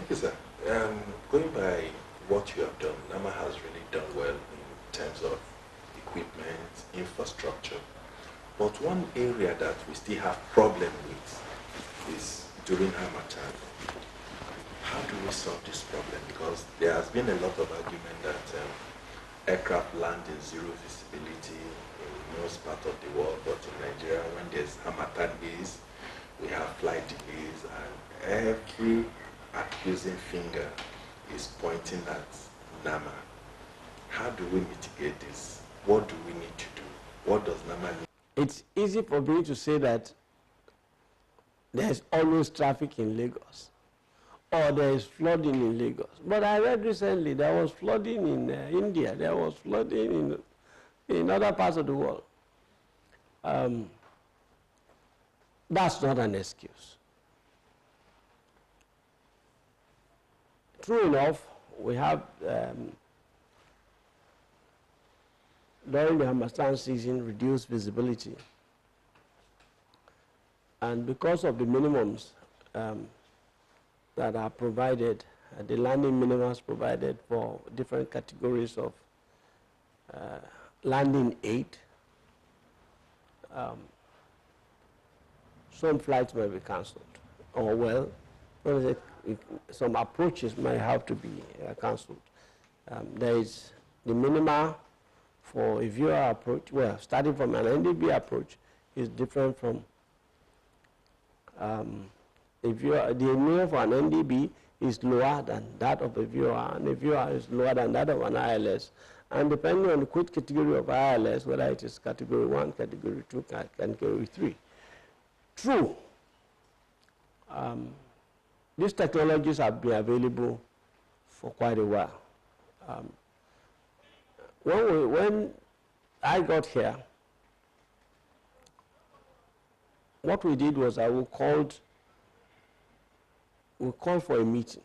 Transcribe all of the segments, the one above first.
Thank you, sir. Going by what you have done, NAMA has really done well in terms of equipment, infrastructure. But one area that we still have problem with is during Harmattan. How do we solve this problem? Because there has been a lot of argument that aircraft land in zero visibility in most part of the world, but in Nigeria, when there's Harmattan days, we have flight delays, and every accusing finger is pointing at NAMA. How do we mitigate this? What do we need to do? What does NAMA need? It's easy for me to say that there's always traffic in Lagos or there is flooding in Lagos. But I read recently there was flooding in India, there was flooding in other parts of the world. That's not an excuse. True enough, we have, during the Harmattan season, reduced visibility. And because of the minimums that are provided, the landing minimums provided for different categories of landing aid, some flights may be cancelled, or well, some approaches might have to be cancelled. There is the minima for a viewer approach, well, starting from an NDB approach is different from the minimum for an NDB is lower than that of a viewer, and the viewer is lower than that of an ILS. And depending on the quote category of ILS, whether it is category 1, category 2, category 3. True. These technologies have been available for quite a while. When I got here, what we did was we called for a meeting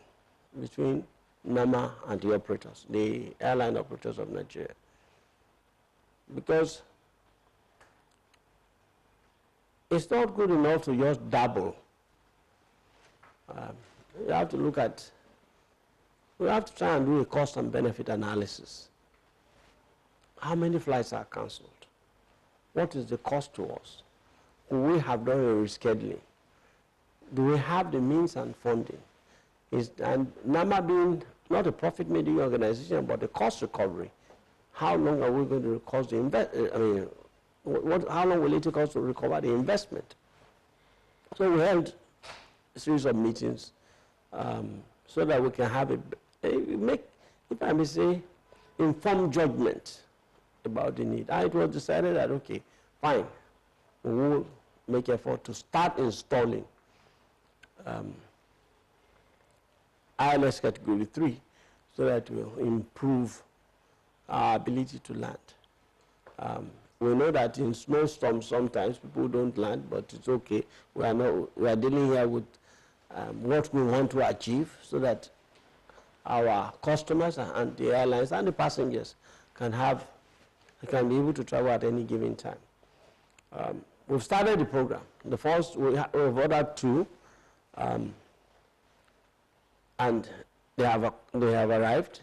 between NAMA and the operators, the airline operators of Nigeria. Because it's not good enough to just dabble. You have to look at, we have to try and do a cost and benefit analysis. How many flights are cancelled? What is the cost to us? Will we have done a rescheduling? Do we have the means and funding? And NAMA being not a profit-making organization, but a cost recovery, how long are we going to cost the how long will it take us to recover the investment? So we held a series of meetings so that we can have make, if I may say, informed judgment about the need. And it was decided that, okay, fine, we will make effort to start installing ILS category 3 so that we'll improve our ability to land. We know that in snowstorms sometimes people don't land, but it's okay. We are dealing here with what we want to achieve so that our customers and the airlines and the passengers can be able to travel at any given time. We've started the program. The first, we've ordered 2, and they have arrived.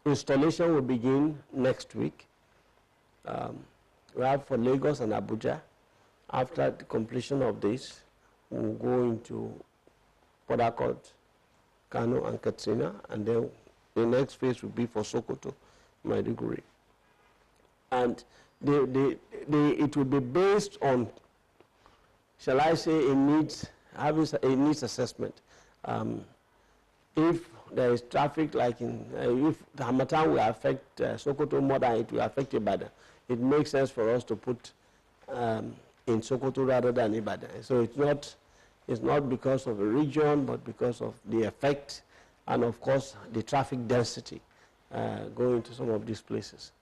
Installation will begin next week. We have for Lagos and Abuja. After the completion of this, we'll go into Port Harcourt, Kano, and Katsina, and then the next phase will be for Sokoto, Maiduguri. And it will be based on, shall I say, having a needs assessment. If there is traffic, like if the Harmattan will affect Sokoto more than it will affect Ibadan, it makes sense for us to put in Sokoto rather than Ibadan. So it's not because of a region, but because of the effect and, of course, the traffic density going to some of these places.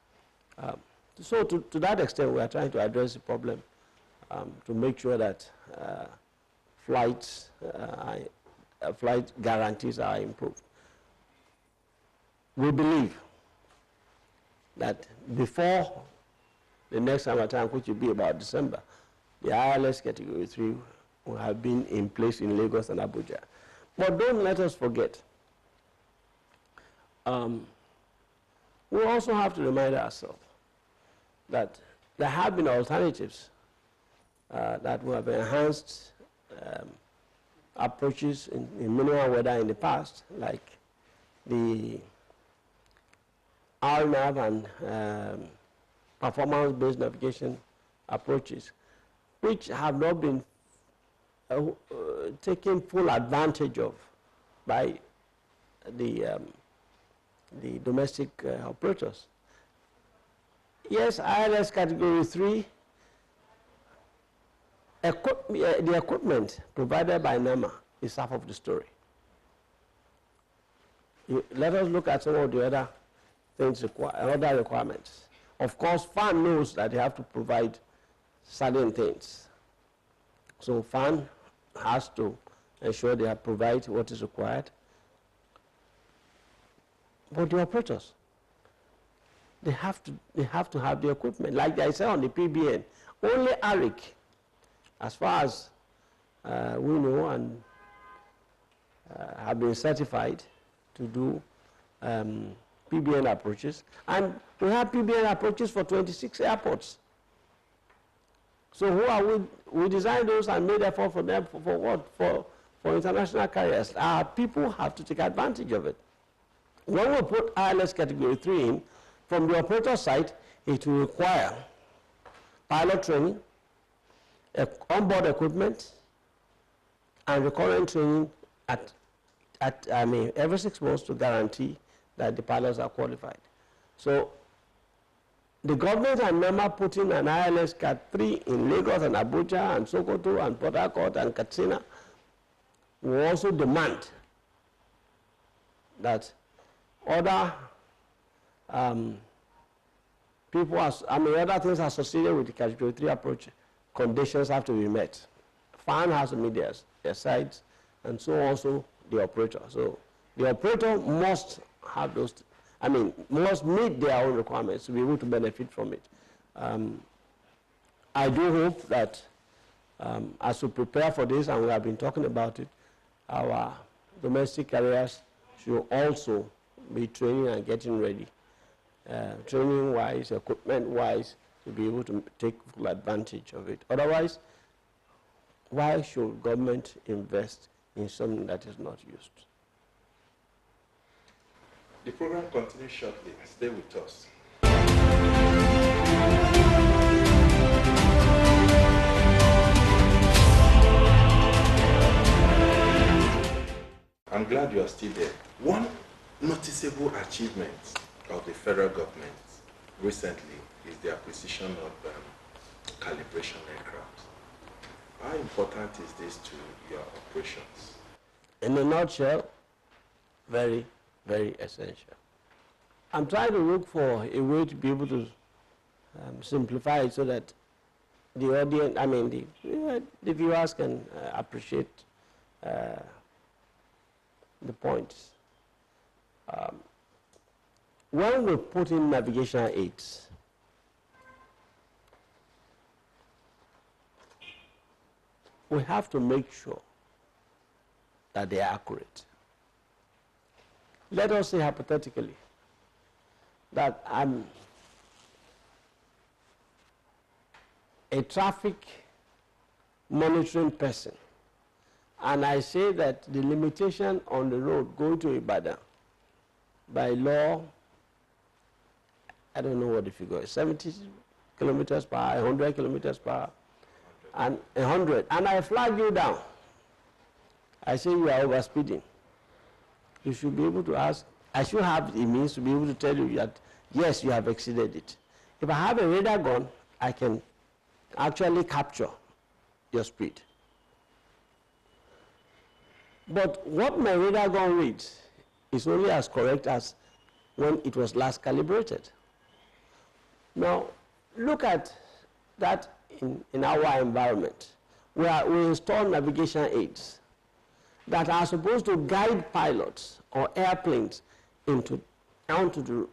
So to that extent, we are trying to address the problem to make sure that flight guarantees are improved. We believe that before the next Harmattan, which will be about December, the ILS category 3 will have been in place in Lagos and Abuja. But don't let us forget we also have to remind ourselves that there have been alternatives that will have enhanced approaches in minimal weather in the past, like the RNAV and performance-based navigation approaches, which have not been taken full advantage of by the domestic operators. Yes, ILS Category 3, the equipment provided by NEMA is half of the story. Let us look at some of the other things, other requirements. Of course, FAN knows that they have to provide certain things. So FAN has to ensure they have provide what is required. But the operators, they have to have the equipment. Like I said on the PBN, only ARIC, as far as we know and have been certified to do PBN approaches. And we have PBN approaches for 26 airports. So who are we? We designed those and made effort for them for what? For international carriers. Our people have to take advantage of it. When we put ILS Category 3 in, from the operator side, it will require pilot training, onboard equipment, and recurrent training every 6 months to guarantee that the pilots are qualified. So the government and NEMA putting an ILS Cat 3 in Lagos and Abuja and Sokoto and Port Harcourt and Katsina will also demand that other other things associated with the Category 3 approach conditions have to be met. FAN has to meet their sides, and so also the operator. So the operator must have those, must meet their own requirements to be able to benefit from it. I do hope that as we prepare for this, and we have been talking about it, our domestic carriers should also be training and getting ready, training-wise, equipment-wise, to be able to take full advantage of it. Otherwise, why should government invest in something that is not used? The program continues shortly. Stay with us. I'm glad you are still there. One noticeable achievement of the federal government recently is the acquisition of calibration aircraft. How important is this to your operations? In a nutshell, very, very essential. I'm trying to look for a way to be able to simplify it so that the audience, the viewers can appreciate the points. When we put in navigation aids, we have to make sure that they are accurate. Let us say hypothetically that I'm a traffic monitoring person, and I say that the limitation on the road going to Ibadan by law, I don't know what the figure is, 70 kilometers per hour, 100 kilometers per hour, and 100, and I flag you down. I say you are overspeeding. You should be able to ask, I should have the means to be able to tell you that, yes, you have exceeded it. If I have a radar gun, I can actually capture your speed. But what my radar gun reads is only as correct as when it was last calibrated. Now, look at that in our environment, where we install navigation aids that are supposed to guide pilots or airplanes onto the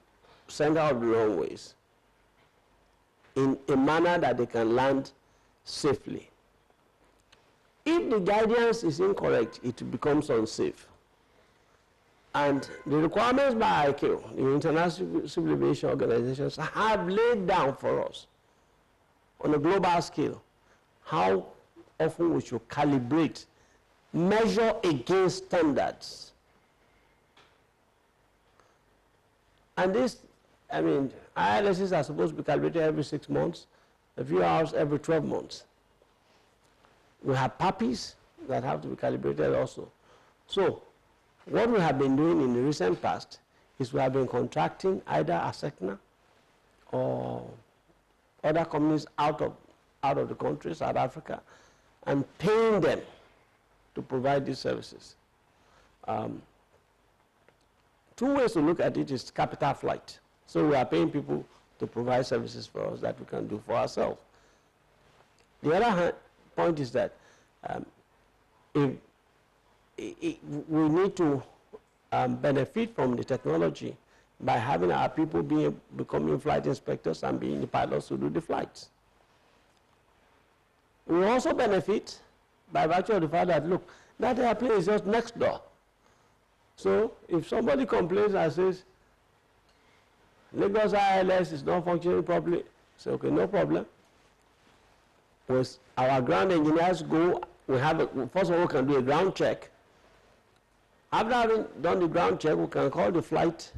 center of the runways in a manner that they can land safely. If the guidance is incorrect, it becomes unsafe. And the requirements by ICAO, the International Civil Aviation Organizations, have laid down for us on a global scale how often we should calibrate, measure against standards. And this, I mean, ILSs are supposed to be calibrated every 6 months, a few hours every 12 months. We have puppies that have to be calibrated also. So, what we have been doing in the recent past is we have been contracting either ASECNA or other companies out of the country, South Africa, and paying them to provide these services. Two ways to look at it is capital flight. So we are paying people to provide services for us that we can do for ourselves. The other point is that we need to benefit from the technology by having our people becoming flight inspectors and being the pilots who do the flights. We also benefit by virtue of the fact that, look, that airplane is just next door. So if somebody complains and says, Lagos ILS is not functioning properly, say, okay, no problem. With our ground engineers go, first of all, we can do a ground check. After having done the ground check, we can call the flight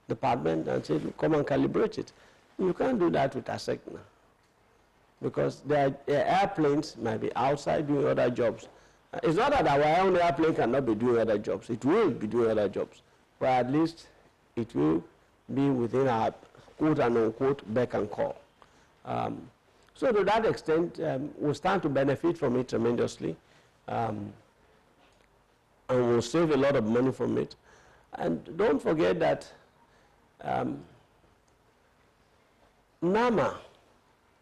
department and say, come and calibrate it. You can't do that with ASECNA because their airplanes might be outside doing other jobs. It's not that our own airplane cannot be doing other jobs. It will be doing other jobs. But at least it will be within our quote and unquote beck and call. So to that extent, we'll stand to benefit from it tremendously. And we'll save a lot of money from it. And don't forget that NAMA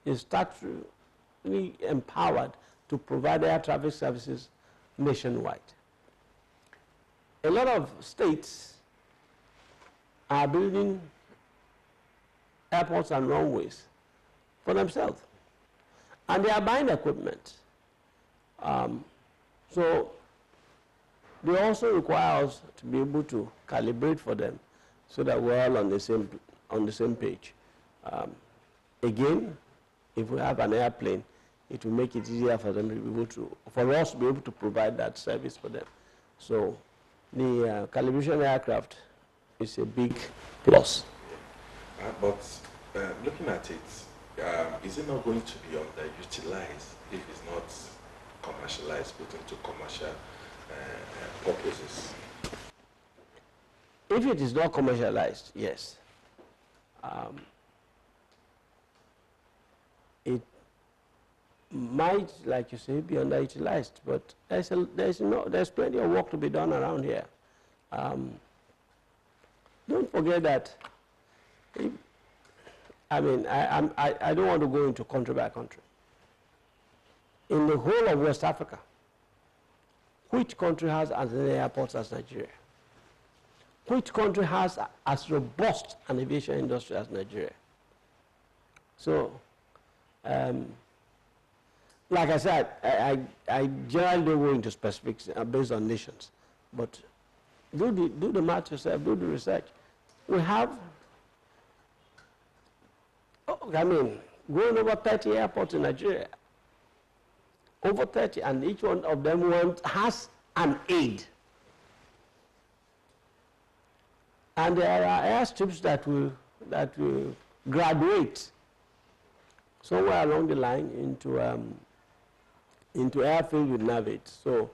is statutorily empowered to provide air traffic services nationwide. A lot of states are building airports and runways for themselves, and they are buying equipment. So they also require us to be able to calibrate for them so that we're all on the same page. Again, if we have an airplane, it will make it easier for them to be able to, for us to be able to provide that service for them. So the calibration aircraft is a big plus. But looking at it, is it not going to be underutilized if it's not commercialized, put into commercial purposes? If it is not commercialized, yes. It might, like you say, be underutilized, but there's plenty of work to be done around here. Don't forget that. I don't want to go into country by country. In the whole of West Africa, which country has as many airports as Nigeria? Which country has as robust an aviation industry as Nigeria? So, like I said, I generally don't go into specifics based on nations, but do the math yourself, do the research. We have, going over 30 airports in Nigeria, over 30, and each one of them has an aid. And there are airstrips that will graduate somewhere along the line into airfield with Navate. So,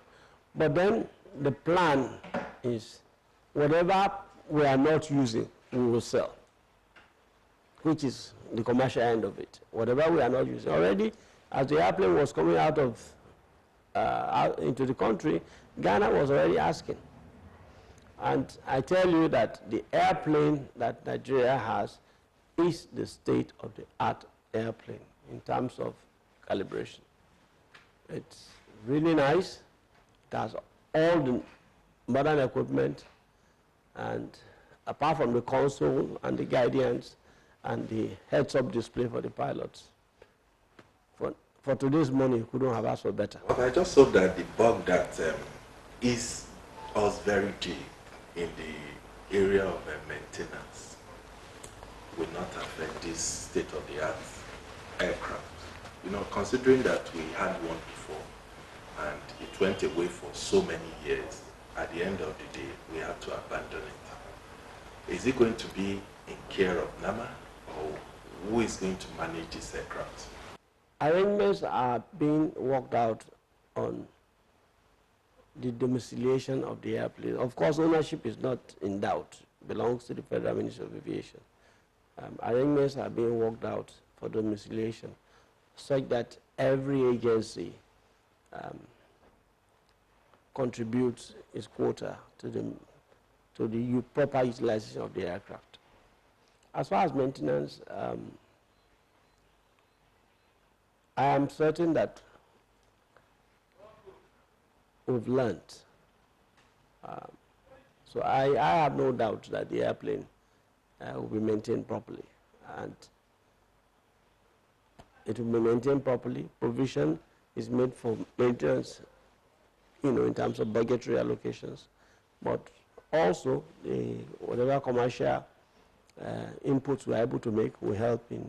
but then the plan is whatever we are not using, we will sell, which is the commercial end of it. Whatever we are not using. Already, as the airplane was coming out into the country, Ghana was already asking. And I tell you that the airplane that Nigeria has is the state-of-the-art airplane in terms of calibration. It's really nice. It has all the modern equipment, and apart from the console and the guidance and the heads-up display for the pilots, for today's money, you couldn't have asked for better. But I just hope that the bug that is us very deep in the area of maintenance will not affect this state-of-the-art aircraft? You know, considering that we had one before and it went away for so many years, at the end of the day, we have to abandon it. Is it going to be in care of NAMA, or who is going to manage this aircraft? Arrangements are being worked out on the domiciliation of the airplane. Of course, ownership is not in doubt, belongs to the Federal Ministry of Aviation. Arrangements are being worked out for domiciliation, such that every agency contributes its quota to the proper utilization of the aircraft. As far as maintenance, I am certain that we've learned. So I have no doubt that the airplane will be maintained properly, and it will be maintained properly. Provision is made for maintenance, you know, in terms of budgetary allocations, but also whatever commercial inputs we're able to make will help in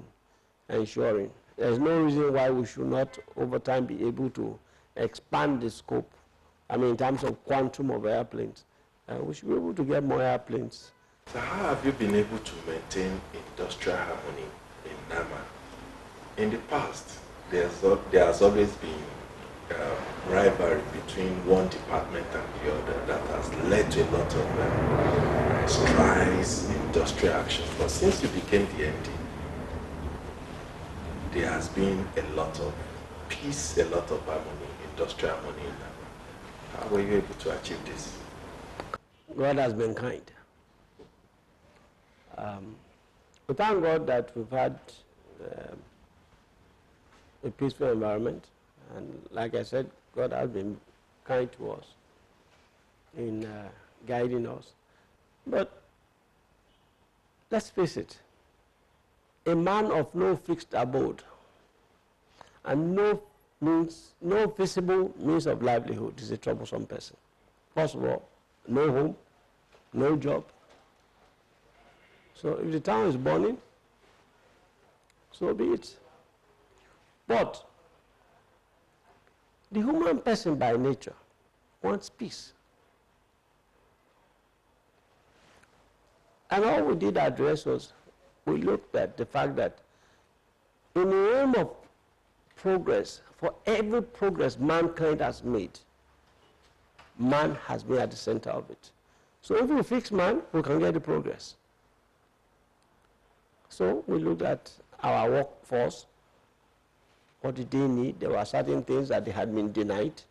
ensuring. There's no reason why we should not, over time, be able to expand the scope. I mean, in terms of quantum of airplanes, we should be able to get more airplanes. So how have you been able to maintain industrial harmony in NAMA? In the past, there has always been rivalry between one department and the other that has led to a lot of strikes, industrial action. But since you became the MD, there has been a lot of peace, a lot of harmony, industrial harmony in NAMA. How were you able to achieve this? God has been kind. We thank God that we've had a peaceful environment, and like I said, God has been kind to us in guiding us. But let's face it, a man of no fixed abode and no visible means of livelihood is a troublesome person. First of all, no home, no job. So if the town is burning, so be it. But the human person by nature wants peace. And all we did address was, we looked at the fact that in the realm of progress, for every progress mankind has made, man has been at the center of it. So if we fix man, we can get the progress. So we looked at our workforce. What did they need? There were certain things that they had been denied.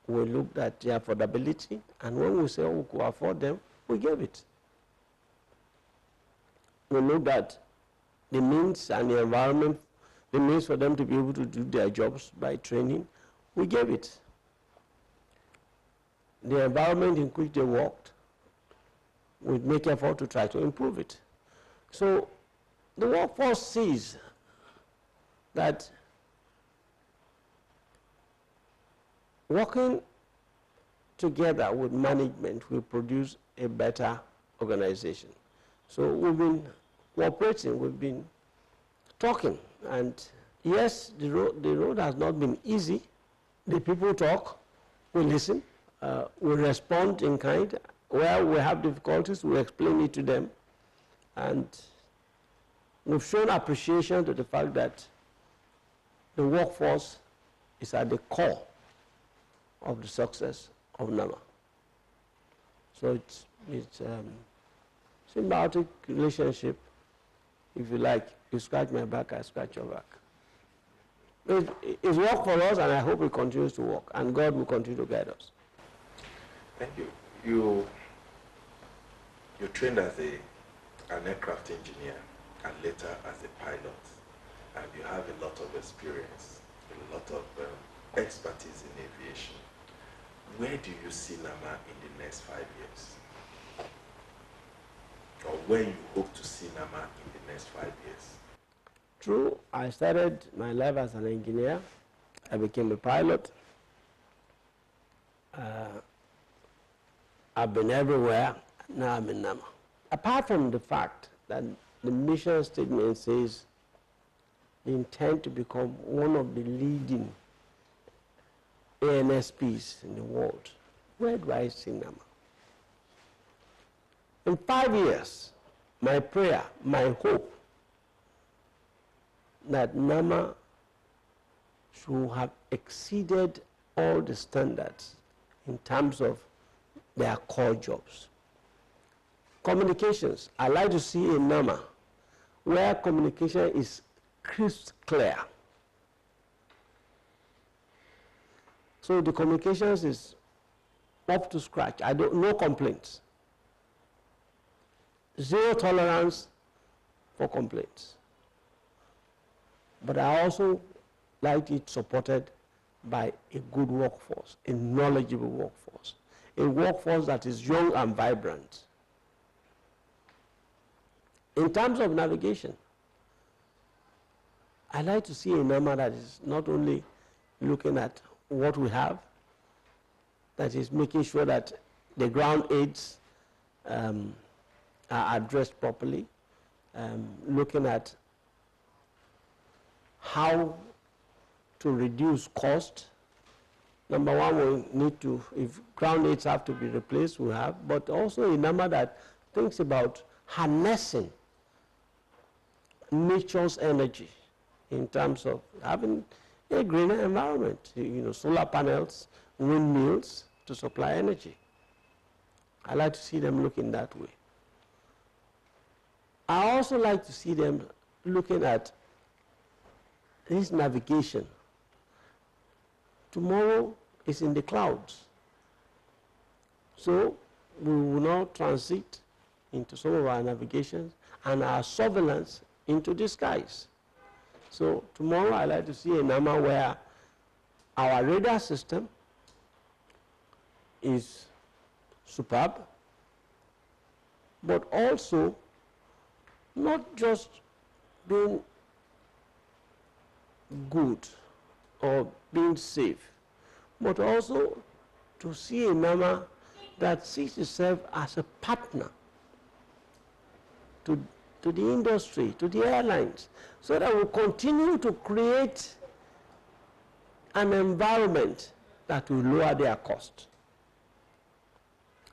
We looked at their affordability, and when we said we could afford them, we gave it. We looked at the means and the environment, the means for them to be able to do their jobs by training. We gave it. The environment in which they worked, we make effort to try to improve it. So the workforce sees that working together with management will produce a better organization. So we've been cooperating, we've been talking, and yes, the road has not been easy. The people talk, we listen, we respond in kind. Where we have difficulties, we explain it to them, and we've shown appreciation to the fact that the workforce is at the core of the success of NAMA. So it's symbiotic relationship, if you like. You scratch my back, I scratch your back. It's worked for us, and I hope it continues to work, and God will continue to guide us. Thank you. You trained as an aircraft engineer and later as a pilot, and you have a lot of experience, a lot of expertise in aviation. Where do you see NAMA in the next 5 years? Or where you hope to see NAMA in the next 5 years? True, I started my life as an engineer. I became a pilot. I've been everywhere, now I'm in Nama. Apart from the fact that the mission statement says they intend to become one of the leading ANSPs in the world, where do I see Nama? In 5 years, my prayer, my hope, that Nama should have exceeded all the standards in terms of their core jobs. Communications, I like to see a Nama where communication is crisp clear. So the communications is up to scratch. No complaints. Zero tolerance for complaints. But I also like it supported by a good workforce, a knowledgeable workforce, a workforce that is young and vibrant. In terms of navigation, I like to see a number that is not only looking at what we have, that is making sure that the ground aids are addressed properly, looking at how to reduce cost. Number one, we need to, if ground aids have to be replaced, we have, but also a number that thinks about harnessing nature's energy in terms of having a greener environment, solar panels, windmills to supply energy. I like to see them looking that way. I also like to see them looking at this navigation. Tomorrow is in the clouds. So we will now transit into some of our navigations and our surveillance into the skies. So tomorrow I like to see a number where our radar system is superb, but also not just being good or being safe, but also to see a number that sees itself as a partner to the industry, to the airlines, so that we continue to create an environment that will lower their cost.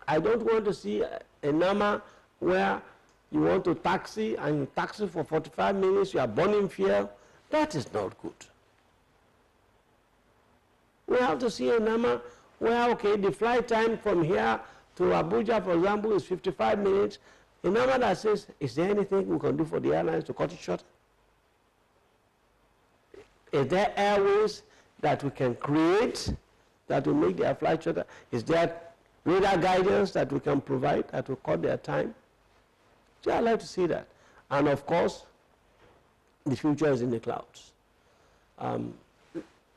I don't want to see a number where you want to taxi and you taxi for 45 minutes, you are burning fuel. That is not good. We have to see a number where, okay, the flight time from here to Abuja, for example, is 55 minutes. A number that says, is there anything we can do for the airlines to cut it short? Is there airways that we can create that will make their flight shorter? Is there radar guidance that we can provide that will cut their time? So I'd like to see that. And of course, the future is in the clouds.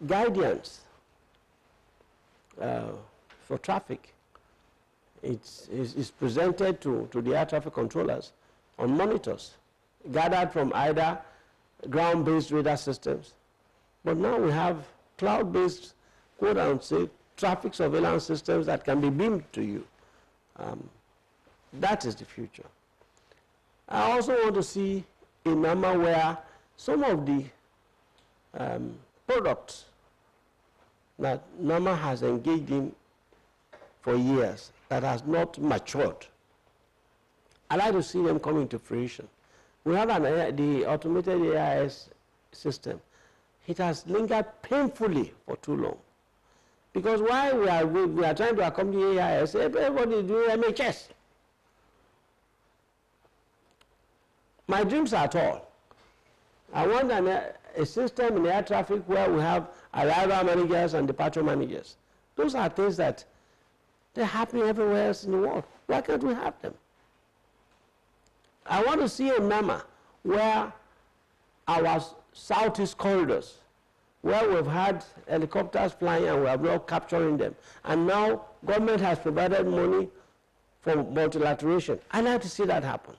Guidance for traffic is presented to the air traffic controllers on monitors gathered from either ground-based radar systems, but now we have cloud-based, quote unquote, traffic surveillance systems that can be beamed to you. That is the future. I also want to see a number where some of the products that NAMA has engaged in for years that has not matured, I like to see them coming to fruition. We have the automated AIS system. It has lingered painfully for too long. Because while we are trying to accompany AIS, everybody is doing MHS. My dreams are tall. I want a system in air traffic where we have arrival managers and departure managers. Those are things that they're happening everywhere else in the world. Why can't we have them? I want to see a NAMA where our southeast corridors, where we've had helicopters flying and we have not capturing them, and now government has provided money for multilateration. I'd like to see that happen.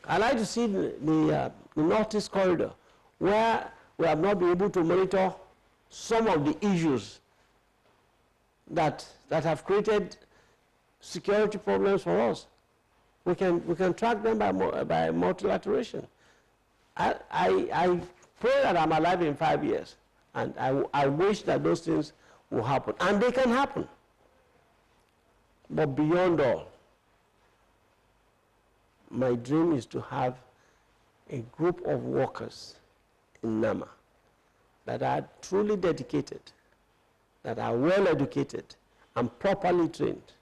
I'd like to see the northeast corridor, where we have not been able to monitor some of the issues that have created security problems for us. We can track them by multilateration. I pray that I'm alive in 5 years, and I wish that those things will happen, and they can happen. But beyond all, my dream is to have a group of workers in NAMA that are truly dedicated, that are well educated and properly trained,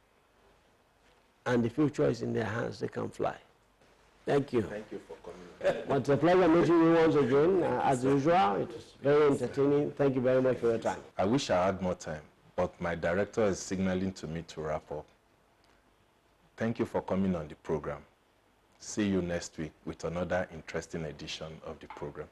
and the future is in their hands. They can fly. Thank you. Thank you for coming. Well, it's a pleasure meeting you once again. As usual, it was very entertaining. Thank you very much for your time. I wish I had more time, but my director is signaling to me to wrap up. Thank you for coming on the program. See you next week with another interesting edition of the program.